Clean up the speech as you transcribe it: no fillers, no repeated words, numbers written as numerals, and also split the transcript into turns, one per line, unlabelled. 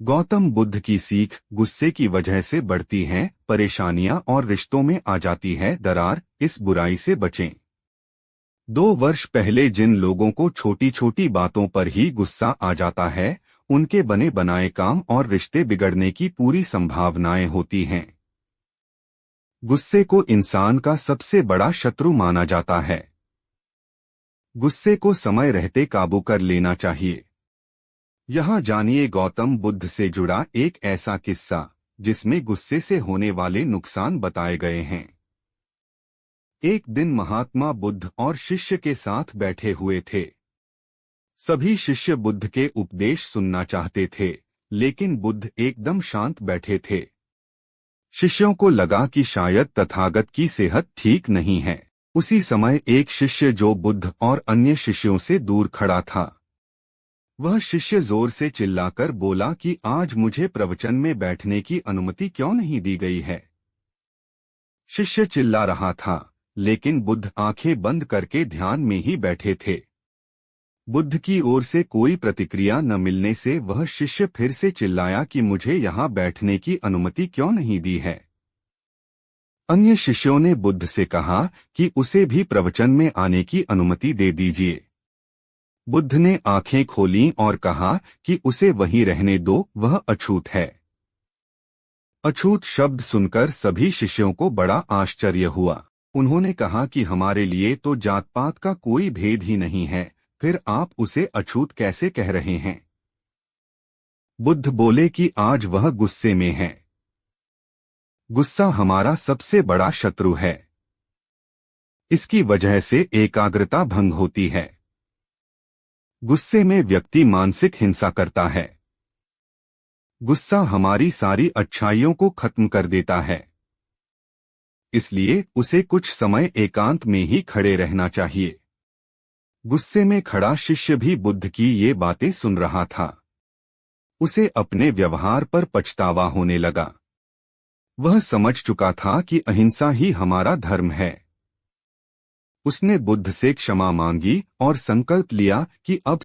गौतम बुद्ध की सीख गुस्से की वजह से बढ़ती हैं, परेशानियां और रिश्तों में आ जाती है दरार, इस बुराई से बचें। 2 वर्ष पहले जिन लोगों को छोटी छोटी बातों पर ही गुस्सा आ जाता है, उनके बने बनाए काम और रिश्ते बिगड़ने की पूरी संभावनाएं होती हैं। गुस्से को इंसान का सबसे बड़ा शत्रु माना जाता है। गुस्से को समय रहते काबू कर लेना चाहिए। यहाँ जानिए गौतम बुद्ध से जुड़ा एक ऐसा किस्सा जिसमें गुस्से से होने वाले नुकसान बताए गए हैं। एक दिन महात्मा बुद्ध और शिष्य के साथ बैठे हुए थे। सभी शिष्य बुद्ध के उपदेश सुनना चाहते थे, लेकिन बुद्ध एकदम शांत बैठे थे। शिष्यों को लगा कि शायद तथागत की सेहत ठीक नहीं है। उसी समय एक शिष्य जो बुद्ध और अन्य शिष्यों से दूर खड़ा था, वह शिष्य जोर से चिल्लाकर बोला कि आज मुझे प्रवचन में बैठने की अनुमति क्यों नहीं दी गई है। शिष्य चिल्ला रहा था, लेकिन बुद्ध आंखें बंद करके ध्यान में ही बैठे थे। बुद्ध की ओर से कोई प्रतिक्रिया न मिलने से वह शिष्य फिर से चिल्लाया कि मुझे यहाँ बैठने की अनुमति क्यों नहीं दी है। अन्य शिष्यों ने बुद्ध से कहा कि उसे भी प्रवचन में आने की अनुमति दे दीजिए। बुद्ध ने आंखें खोलीं और कहा कि उसे वहीं रहने दो, वह अछूत है। अछूत शब्द सुनकर सभी शिष्यों को बड़ा आश्चर्य हुआ। उन्होंने कहा कि हमारे लिए तो जात पात का कोई भेद ही नहीं है, फिर आप उसे अछूत कैसे कह रहे हैं। बुद्ध बोले कि आज वह गुस्से में है। गुस्सा हमारा सबसे बड़ा शत्रु है। इसकी वजह से एकाग्रता भंग होती है। गुस्से में व्यक्ति मानसिक हिंसा करता है। गुस्सा हमारी सारी अच्छाइयों को खत्म कर देता है। इसलिए उसे कुछ समय एकांत में ही खड़े रहना चाहिए। गुस्से में खड़ा शिष्य भी बुद्ध की ये बातें सुन रहा था। उसे अपने व्यवहार पर पछतावा होने लगा। वह समझ चुका था कि अहिंसा ही हमारा धर्म है। उसने बुद्ध से क्षमा मांगी और संकल्प लिया कि अब